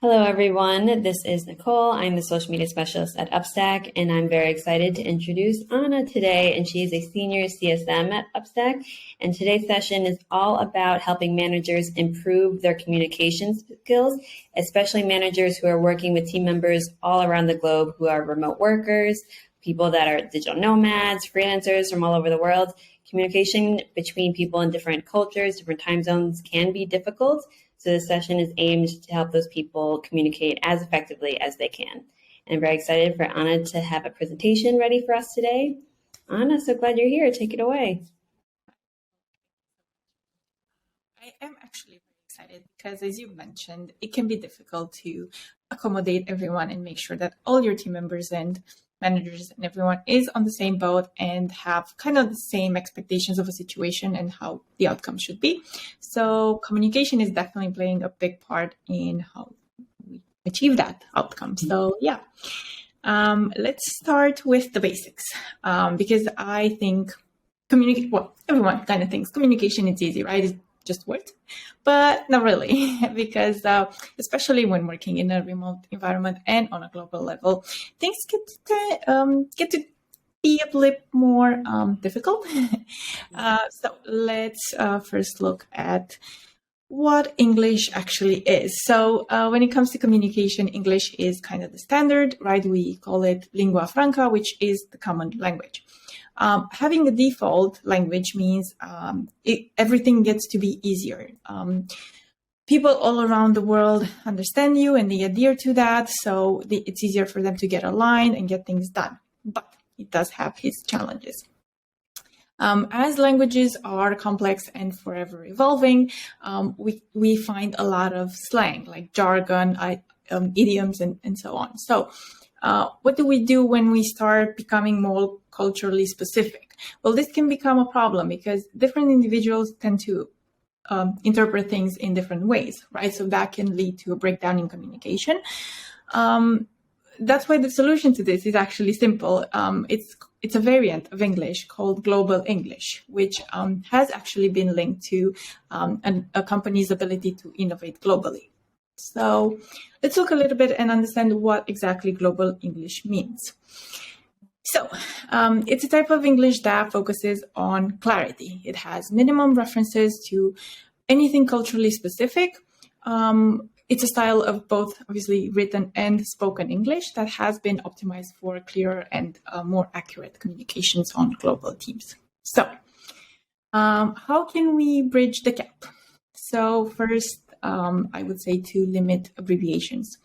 Hello, everyone. This is Nicole. I'm the social media specialist at UpStack, and I'm very excited to introduce Anna today. And she is a senior CSM at UpStack. And today's session is all about helping managers improve their communication skills, especially managers who are working with team members all around the globe who are remote workers, people that are digital nomads, freelancers from all over the world. Communication between people in different cultures, different time zones can be difficult. So this session is aimed to help those people communicate as effectively as they can. And I'm very excited for Anna to have a presentation ready for us today. Anna, so glad you're here. Take it away. I am actually very excited because, as you mentioned, it can be difficult to accommodate everyone and make sure that all your team members and managers and everyone is on the same boat and have kind of the same expectations of a situation and how the outcome should be. So communication is definitely playing a big part in how we achieve that outcome. So yeah, let's start with the basics because I think everyone kind of thinks communication is easy, right? It's just words, but not really, because especially when working in a remote environment and on a global level, things get to be a bit more difficult. So let's first look at what English actually is. So when it comes to communication, English is kind of the standard, right? We call it lingua franca, which is the common language. Having a default language means everything gets to be easier. People all around the world understand you and they adhere to that, so it's easier for them to get aligned and get things done. But it does have its challenges. As languages are complex and forever evolving, we find a lot of slang, like jargon, idioms, and so on. So what do we do when we start becoming more culturally specific? Well, this can become a problem because different individuals tend to interpret things in different ways, right? So that can lead to a breakdown in communication. That's why the solution to this is actually simple. It's a variant of English called Global English, which has actually been linked to a company's ability to innovate globally. So let's look a little bit and understand what exactly Global English means. So it's a type of English that focuses on clarity. It has minimum references to anything culturally specific. It's a style of both obviously written and spoken English that has been optimized for clearer and more accurate communications on global teams. So how can we bridge the gap? So first, I would say to limit abbreviations.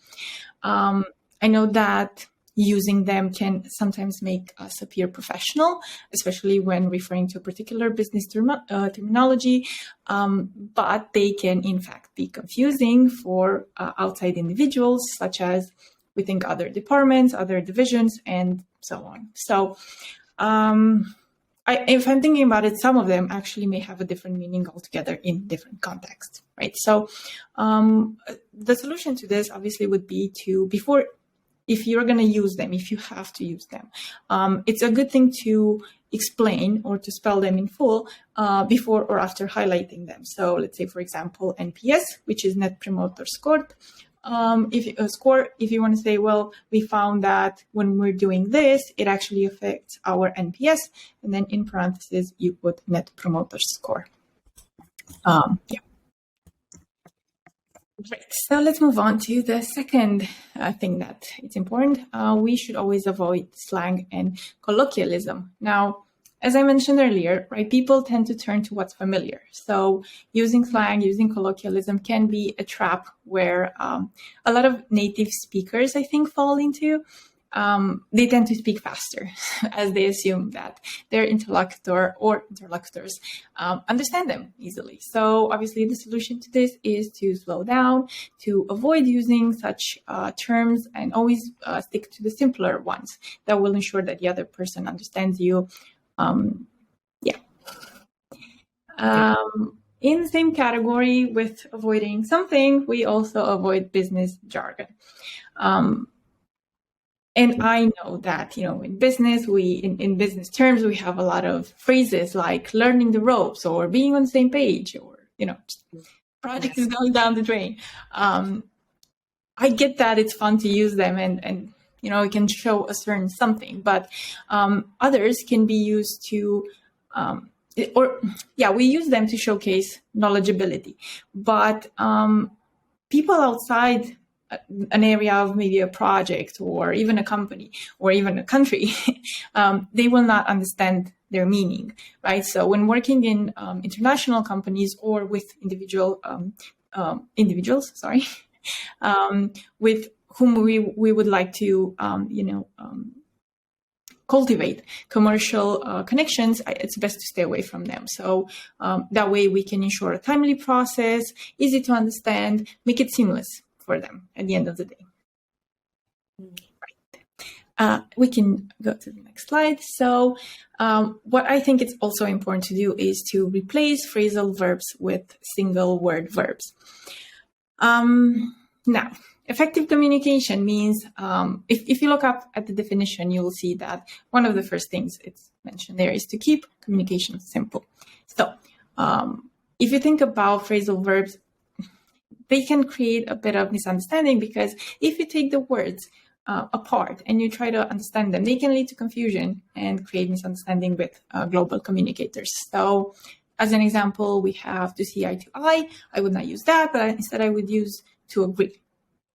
I know that using them can sometimes make us appear professional, especially when referring to a particular business terminology, but they can in fact be confusing for outside individuals, such as within other departments, other divisions, and so on. So if I'm thinking about it, some of them actually may have a different meaning altogether in different contexts, right? So the solution to this obviously would be to, if you're going to use them, if you have to use them, it's a good thing to explain or to spell them in full before or after highlighting them. So let's say, for example, NPS, which is Net Promoter Score. If you want to say, well, we found that when we're doing this, it actually affects our NPS, and then in parentheses, you put Net Promoter Score. Yeah. Great. So let's move on to the second thing that it's important. We should always avoid slang and colloquialism. Now, as I mentioned earlier, right, people tend to turn to what's familiar. So using slang, using colloquialism can be a trap where a lot of native speakers, I think, fall into. They tend to speak faster as they assume that their interlocutor or interlocutors understand them easily. So obviously the solution to this is to slow down, to avoid using such terms, and always stick to the simpler ones that will ensure that the other person understands you. In the same category with avoiding something, we also avoid business jargon. And I know that, in business, in business terms, we have a lot of phrases like learning the ropes or being on the same page or, project is going down the drain. I get that it's fun to use them and it can show a certain something, but others can be used to, we use them to showcase knowledgeability. But people outside an area of maybe a project or even a company or even a country, they will not understand their meaning, right? So when working in international companies or with individuals, with whom we would like to, cultivate commercial connections, it's best to stay away from them. So that way we can ensure a timely process, easy to understand, make it seamless for them at the end of the day. Right. We can go to the next slide. So what I think it's also important to do is to replace phrasal verbs with single word verbs. Now, effective communication means, if you look up at the definition, you will see that one of the first things it's mentioned there is to keep communication simple. So if you think about phrasal verbs, they can create a bit of misunderstanding, because if you take the words apart and you try to understand them, they can lead to confusion and create misunderstanding with global communicators. So as an example, we have to see eye to eye. I would not use that, but instead I would use to agree,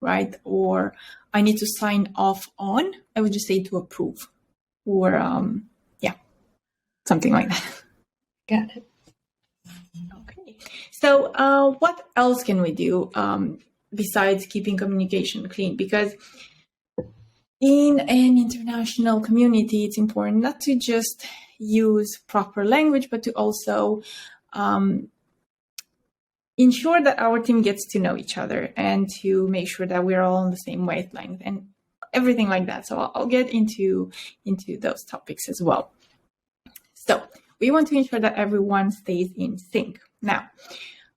right? Or I need to sign off on, I would just say to approve, or something like that. Got it. Okay. So what else can we do besides keeping communication clean? Because in an international community, it's important not to just use proper language, but to also ensure that our team gets to know each other and to make sure that we're all on the same wavelength and everything like that. So I'll get into those topics as well. So we want to ensure that everyone stays in sync. Now,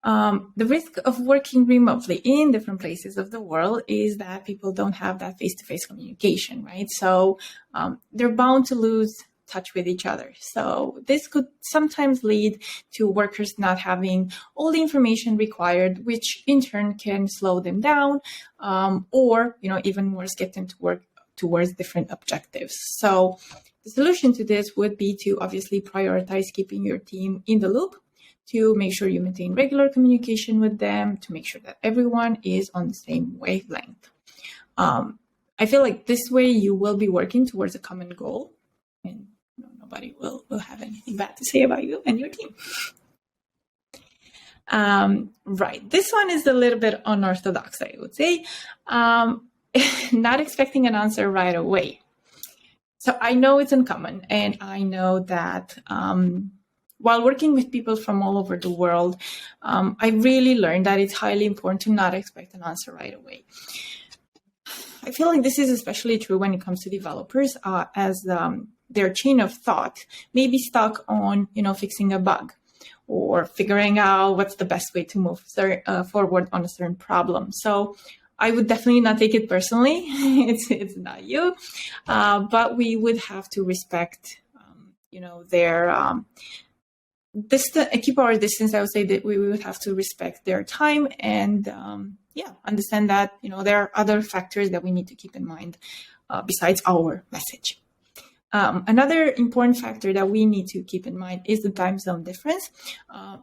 the risk of working remotely in different places of the world is that people don't have that face-to-face communication, right? So they're bound to lose touch with each other. So this could sometimes lead to workers not having all the information required, which in turn can slow them down, or even worse, get them to work towards different objectives. So the solution to this would be to obviously prioritize keeping your team in the loop, to make sure you maintain regular communication with them, to make sure that everyone is on the same wavelength. I feel like this way you will be working towards a common goal, and nobody will have anything bad to say about you and your team. Right. This one is a little bit unorthodox, I would say. Not expecting an answer right away. So I know it's uncommon, and I know that while working with people from all over the world, I really learned that it's highly important to not expect an answer right away. I feel like this is especially true when it comes to developers, as their chain of thought may be stuck on, fixing a bug or figuring out what's the best way to move forward on a certain problem. So I would definitely not take it personally. It's not you, but we would have to respect, their distance, keep our distance. I would say that we would have to respect their time and, understand that, there are other factors that we need to keep in mind besides our message. Another important factor that we need to keep in mind is the time zone difference,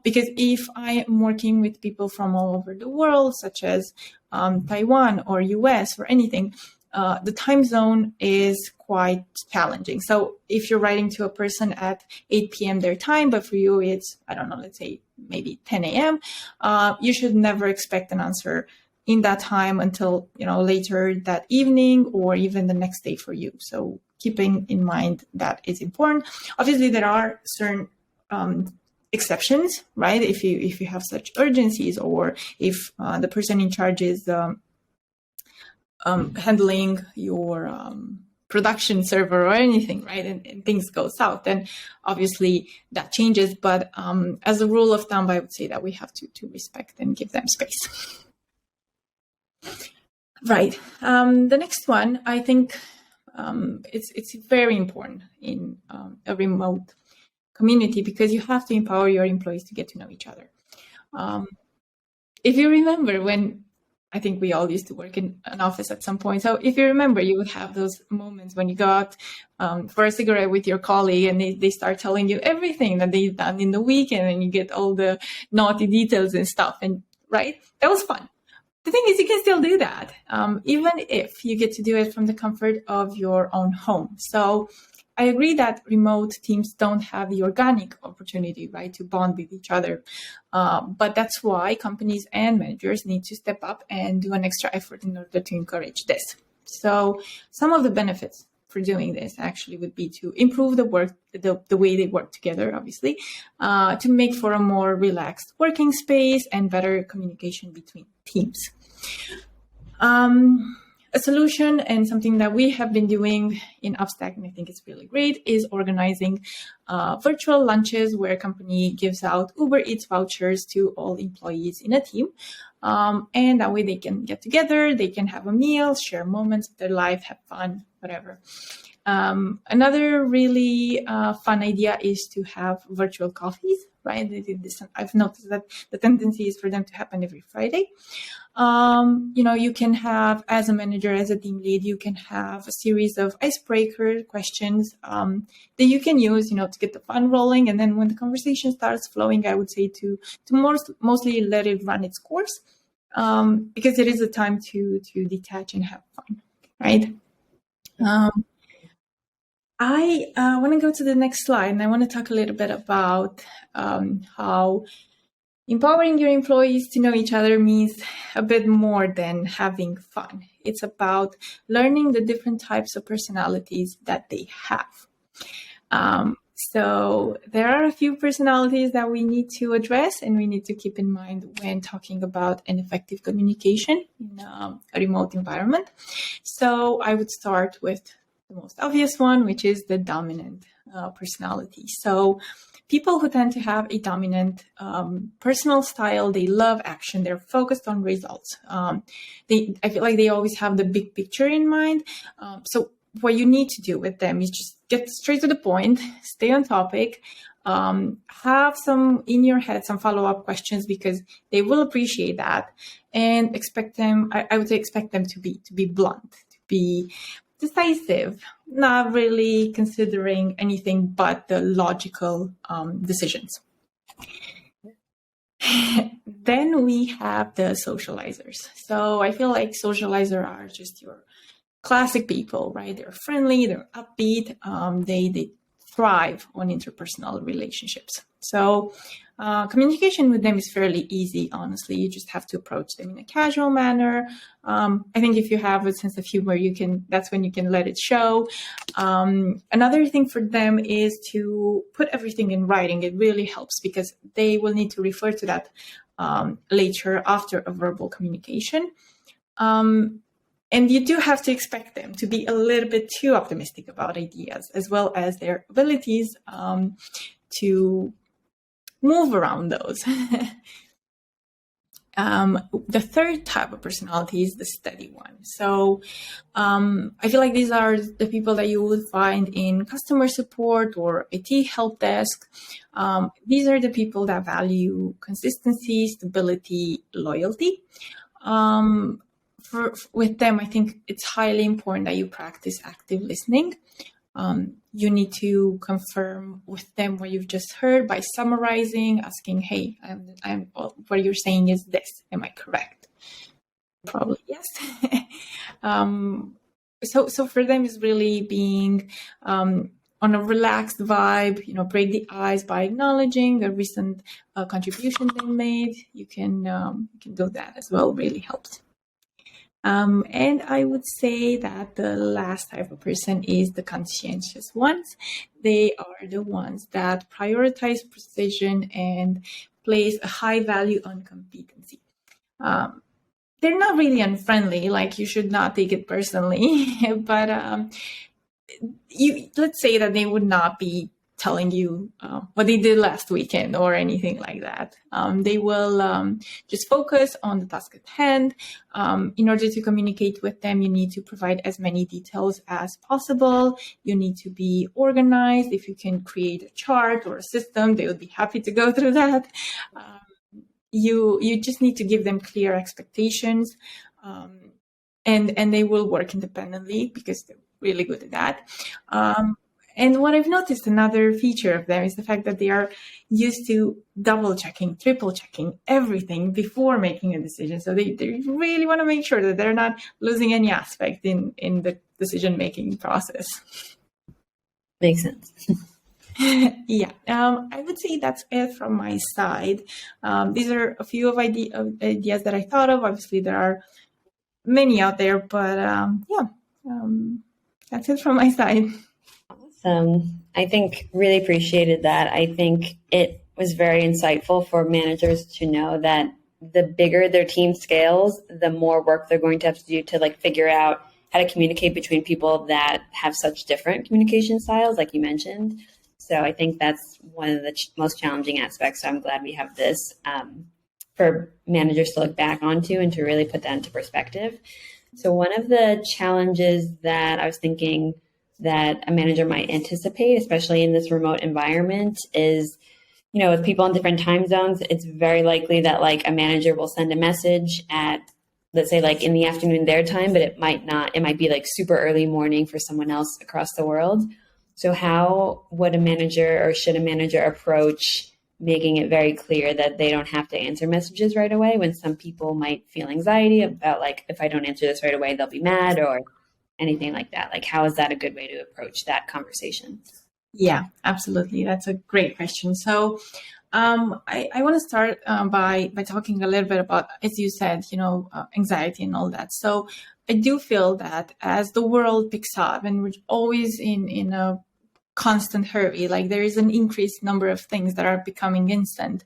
because if I am working with people from all over the world, such as Taiwan or US or anything, the time zone is quite challenging. So if you're writing to a person at 8 p.m. their time, but for you it's, I don't know, let's say maybe 10 a.m., you should never expect an answer in that time until, later that evening or even the next day for you. So keeping in mind that is important. Obviously, there are certain exceptions, right? If you have such urgencies, or if the person in charge is handling your production server or anything, right? And things go south, then obviously that changes. But as a rule of thumb, I would say that we have to respect and give them space. Right. The next one, I think it's very important in a remote community, because you have to empower your employees to get to know each other. If you remember, when I think we all used to work in an office at some point. So if you remember, you would have those moments when you go out for a cigarette with your colleague and they start telling you everything that they've done in the weekend, and you get all the naughty details and stuff. And right, that was fun. The thing is, you can still do that, even if you get to do it from the comfort of your own home. So I agree that remote teams don't have the organic opportunity, right, to bond with each other. But that's why companies and managers need to step up and do an extra effort in order to encourage this. So some of the benefits for doing this actually would be to improve the way they work together, obviously, to make for a more relaxed working space and better communication between teams. A solution and something that we have been doing in UpStack, and I think it's really great, is organizing virtual lunches where a company gives out Uber Eats vouchers to all employees in a team. And that way they can get together, they can have a meal, share moments of their life, have fun, whatever. Another really fun idea is to have virtual coffees, right? I've noticed that the tendency is for them to happen every Friday. You can have, as a manager, as a team lead, you can have a series of icebreaker questions that you can use, to get the fun rolling. And then when the conversation starts flowing, I would say to mostly let it run its course, because it is a time to detach and have fun, right? I want to go to the next slide, and I want to talk a little bit about how empowering your employees to know each other means a bit more than having fun. It's about learning the different types of personalities that they have. So there are a few personalities that we need to address and we need to keep in mind when talking about an effective communication in a remote environment. So I would start with the most obvious one, which is the dominant personality. So people who tend to have a dominant personal style, they love action, they're focused on results. I feel like they always have the big picture in mind. So what you need to do with them is just get straight to the point, stay on topic, have some in your head, some follow-up questions, because they will appreciate that, and expect them to be blunt, to be decisive, not really considering anything but the logical decisions. Then we have the socializers. So I feel like socializers are just your classic people, right? They're friendly, they're upbeat, they thrive on interpersonal relationships. So communication with them is fairly easy, honestly. You just have to approach them in a casual manner. I think if you have a sense of humor, that's when you can let it show. Another thing for them is to put everything in writing. It really helps because they will need to refer to that later after a verbal communication. And you do have to expect them to be a little bit too optimistic about ideas, as well as their abilities to move around those. The third type of personality is the steady one. So I feel like these are the people that you would find in customer support or IT help desk. These are the people that value consistency, stability, loyalty. With them, I think it's highly important that you practice active listening. You need to confirm with them what you've just heard by summarizing, asking, "Hey, what you're saying is this. Am I correct?" Probably yes. So for them, it's really being on a relaxed vibe. Break the ice by acknowledging a recent contribution they made. You can do that as well. Really helps. And I would say that the last type of person is the conscientious ones. They are the ones that prioritize precision and place a high value on competency. They're not really unfriendly, like you should not take it personally, but let's say that they would not be telling you what they did last weekend or anything like that. They will just focus on the task at hand. In order to communicate with them, you need to provide as many details as possible. You need to be organized. If you can create a chart or a system, they would be happy to go through that. You just need to give them clear expectations. and they will work independently because they're really good at that. And what I've noticed, another feature of them is the fact that they are used to double checking, triple checking everything before making a decision. So they really want to make sure that they're not losing any aspect in the decision making process. Makes sense. Yeah, I would say that's it from my side. These are a few of ideas that I thought of. Obviously, there are many out there, but that's it from my side. Awesome. I think really appreciated that. I think it was very insightful for managers to know that the bigger their team scales, the more work they're going to have to do to like figure out how to communicate between people that have such different communication styles, like you mentioned. So I think that's one of the most challenging aspects. So I'm glad we have this for managers to look back onto and to really put that into perspective. So one of the challenges that I was thinking that a manager might anticipate, especially in this remote environment, is, you know, with people in different time zones, it's very likely that like a manager will send a message at, let's say like in the afternoon their time, but it might be like super early morning for someone else across the world. So how would a manager or should a manager approach making it very clear that they don't have to answer messages right away when some people might feel anxiety about like, if I don't answer this right away, they'll be mad or anything like that? Like, how is that a good way to approach that conversation? Yeah, absolutely. That's a great question. So I want to start by talking a little bit about, as you said, anxiety and all that. So I do feel that as the world picks up and we're always in a constant hurry, like there is an increased number of things that are becoming instant.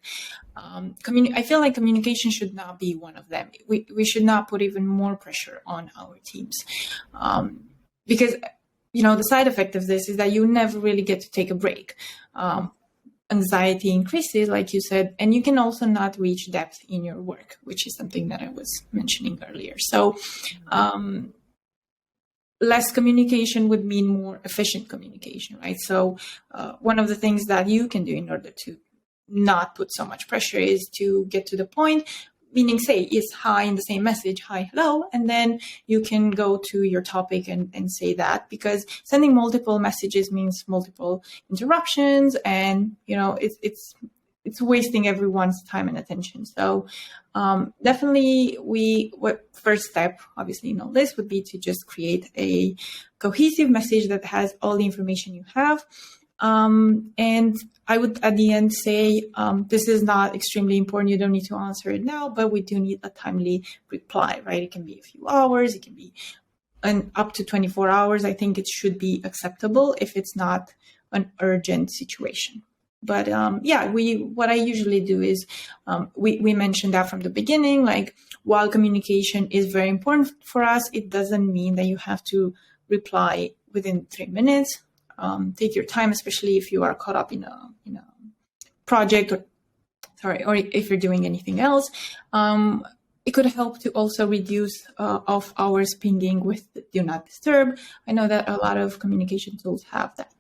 I feel like communication should not be one of them. We should not put even more pressure on our teams because, the side effect of this is that you never really get to take a break. Anxiety increases, like you said, and you can also not reach depth in your work, which is something that I was mentioning earlier. So less communication would mean more efficient communication, right? So one of the things that you can do in order to not put so much pressure is to get to the point, meaning say is hi in the same message, hi, hello, and then you can go to your topic and say that, because sending multiple messages means multiple interruptions and, it's wasting everyone's time and attention. So definitely first step, obviously in all this would be to just create a cohesive message that has all the information you have. And I would at the end say, this is not extremely important. You don't need to answer it now, but we do need a timely reply, right? It can be a few hours. It can be up to 24 hours. I think it should be acceptable if it's not an urgent situation. But what I usually do is we mentioned that from the beginning, like while communication is very important for us, it doesn't mean that you have to reply within 3 minutes. Take your time, especially if you are caught up in a project or if you're doing anything else. It could help to also reduce off hours pinging with do not disturb. I know that a lot of communication tools have that.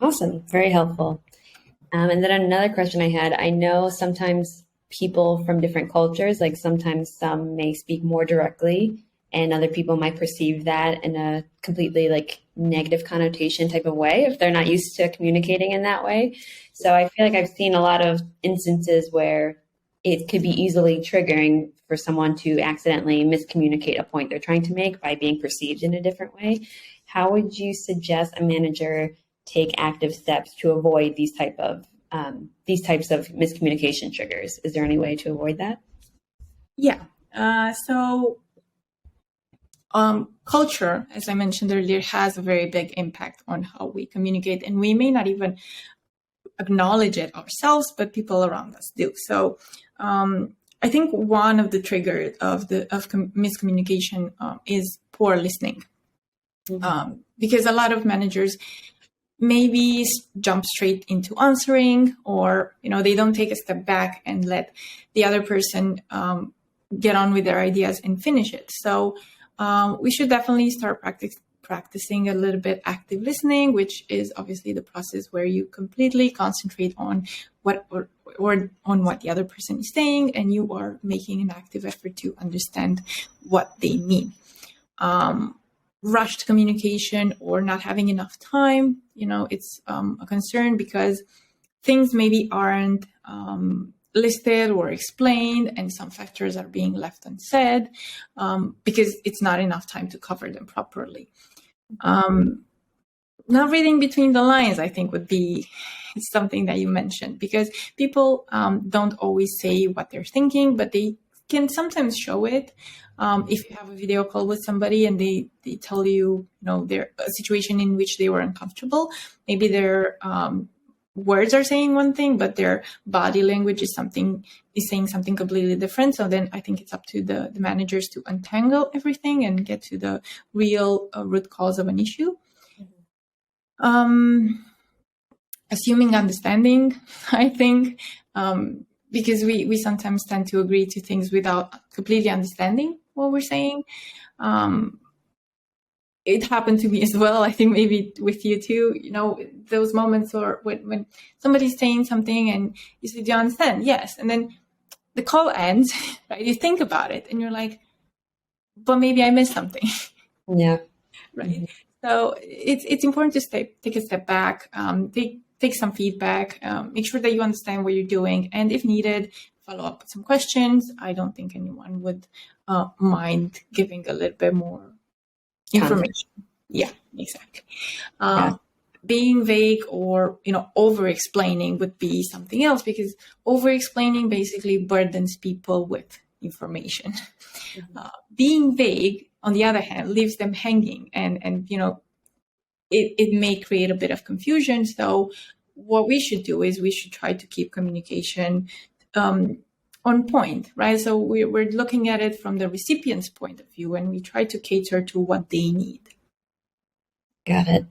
Awesome. Very helpful. And then another question I had, I know sometimes people from different cultures, like sometimes some may speak more directly and other people might perceive that in a completely like negative connotation type of way if they're not used to communicating in that way. So I feel like I've seen a lot of instances where it could be easily triggering for someone to accidentally miscommunicate a point they're trying to make by being perceived in a different way. How would you suggest a manager take active steps to avoid these types of miscommunication triggers? Is there any way to avoid that? Yeah. Culture, as I mentioned earlier, has a very big impact on how we communicate, and we may not even acknowledge it ourselves, but people around us do. So I think one of the triggers of miscommunication is poor listening, because a lot of managers maybe jump straight into answering, or they don't take a step back and let the other person get on with their ideas and finish it. So we should definitely start practicing a little bit active listening, which is obviously the process where you completely concentrate on what or on what the other person is saying, and you are making an active effort to understand what they mean. Rushed communication or not having enough time, it's a concern because things maybe aren't listed or explained, and some factors are being left unsaid because it's not enough time to cover them properly. Not reading between the lines, I think, would be something that you mentioned, because people don't always say what they're thinking, but they can sometimes show it. If you have a video call with somebody and they tell you, their a situation in which they were uncomfortable, maybe their words are saying one thing, but their body language is saying something completely different. So then I think it's up to the managers to untangle everything and get to the real root cause of an issue. Assuming understanding, I think, because we sometimes tend to agree to things without completely understanding what we're saying. It happened to me as well, I think maybe with you too, those moments or when somebody's saying something and you say, do you understand? Yes. And then the call ends, right? You think about it and you're like, but maybe I missed something. Yeah. Right. Mm-hmm. So it's important to take a step back, take some feedback, make sure that you understand what you're doing. And if needed, follow up with some questions. I don't think anyone would mind giving a little bit more information. Yeah, exactly. Being vague or, over-explaining would be something else, because over-explaining basically burdens people with information. Mm-hmm. Being vague, on the other hand, leaves them hanging and it may create a bit of confusion. So what we should do is we should try to keep communication on point, right? So we're looking at it from the recipient's point of view, and we try to cater to what they need. Got it.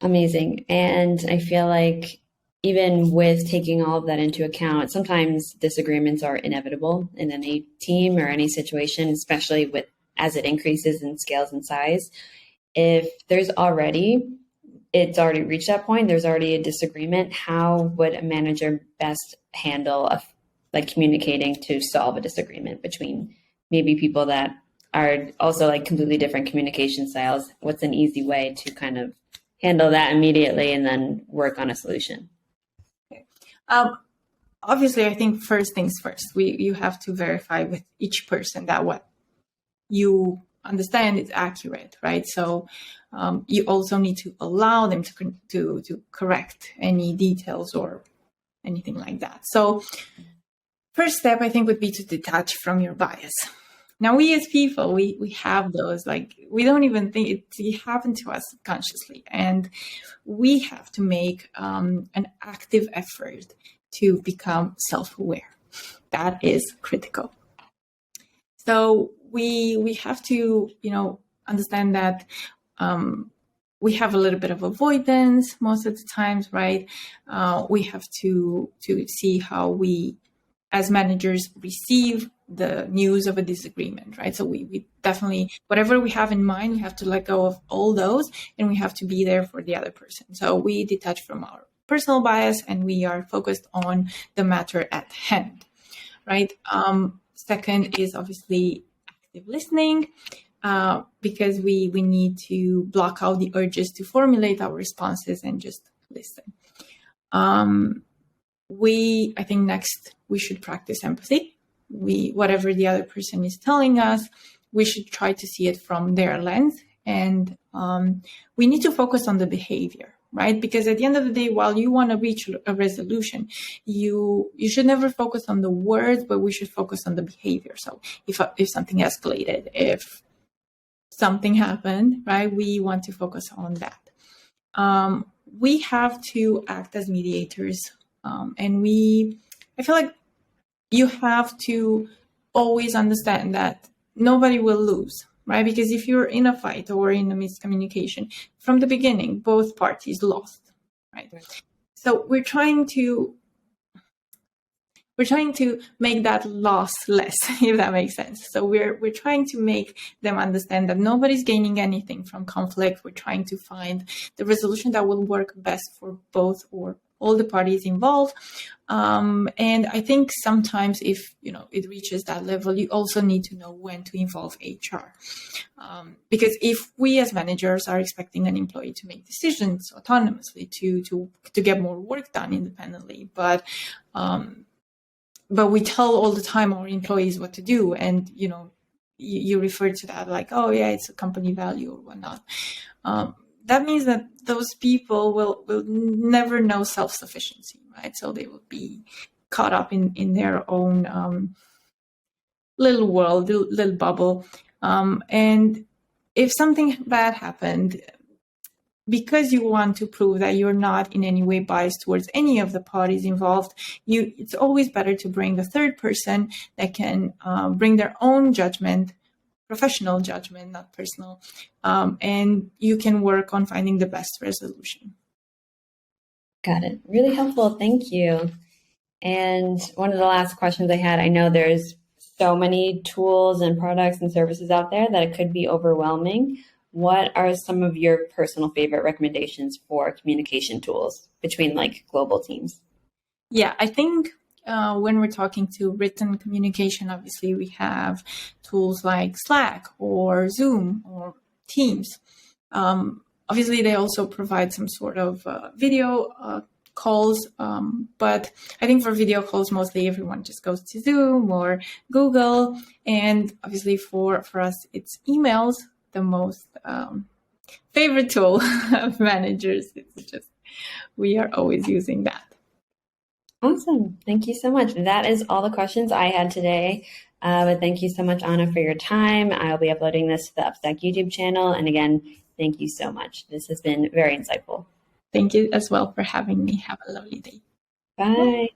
Amazing. And I feel like even with taking all of that into account, sometimes disagreements are inevitable in any team or any situation, especially as it increases in scales and size. If it's already reached that point, there's already a disagreement, how would a manager best handle communicating to solve a disagreement between maybe people that are also completely different communication styles? What's an easy way to kind of handle that immediately and then work on a solution? Okay. Obviously, I think first things first, you have to verify with each person that what you understand is accurate, right? So you also need to allow them to correct any details or anything like that. So first step, I think, would be to detach from your bias. Now, we as people, we have those, we don't even think it happened to us consciously. And we have to make an active effort to become self-aware. That is critical. So we have to, understand that we have a little bit of avoidance most of the times, right? We have to see how we, as managers, receive the news of a disagreement, right? So we definitely, whatever we have in mind, we have to let go of all those, and we have to be there for the other person. So we detach from our personal bias and we are focused on the matter at hand, right? Second is obviously active listening, because we need to block out the urges to formulate our responses and just listen. I think next we should practice empathy. Whatever the other person is telling us, we should try to see it from their lens, and we need to focus on the behavior, right? Because at the end of the day, while you want to reach a resolution, you should never focus on the words, but we should focus on the behavior. So if something escalated, if something happened, right, we want to focus on that. We have to act as mediators, and I feel like you have to always understand that nobody will lose, right? Because if you're in a fight or in a miscommunication, from the beginning, both parties lost, right? So we're trying to we're trying to make that loss less, if that makes sense. So we're trying to make them understand that nobody's gaining anything from conflict. We're trying to find the resolution that will work best for both or all the parties involved. And I think sometimes if it reaches that level, you also need to know when to involve HR. Because if we as managers are expecting an employee to make decisions autonomously to get more work done independently, but we tell all the time our employees what to do, and you refer to that like, oh yeah, it's a company value or whatnot. That means that those people will never know self-sufficiency, right? So they will be caught up in their own little world, little bubble. And if something bad happened, because you want to prove that you're not in any way biased towards any of the parties involved, it's always better to bring a third person that can bring their own judgment, professional judgment, not personal, and you can work on finding the best resolution. Got it. Really helpful. Thank you. And one of the last questions I had, I know there's so many tools and products and services out there that it could be overwhelming. What are some of your personal favorite recommendations for communication tools between like global teams? Yeah, I think when we're talking to written communication, obviously we have tools like Slack or Zoom or Teams. Obviously, they also provide some sort of video calls, but I think for video calls, mostly everyone just goes to Zoom or Google. And obviously for us, it's emails, the most favorite tool of managers. It's just, we are always using that. Awesome. Thank you so much. That is all the questions I had today. But thank you so much, Anna, for your time. I'll be uploading this to the UpStack YouTube channel. And again, thank you so much. This has been very insightful. Thank you as well for having me. Have a lovely day. Bye.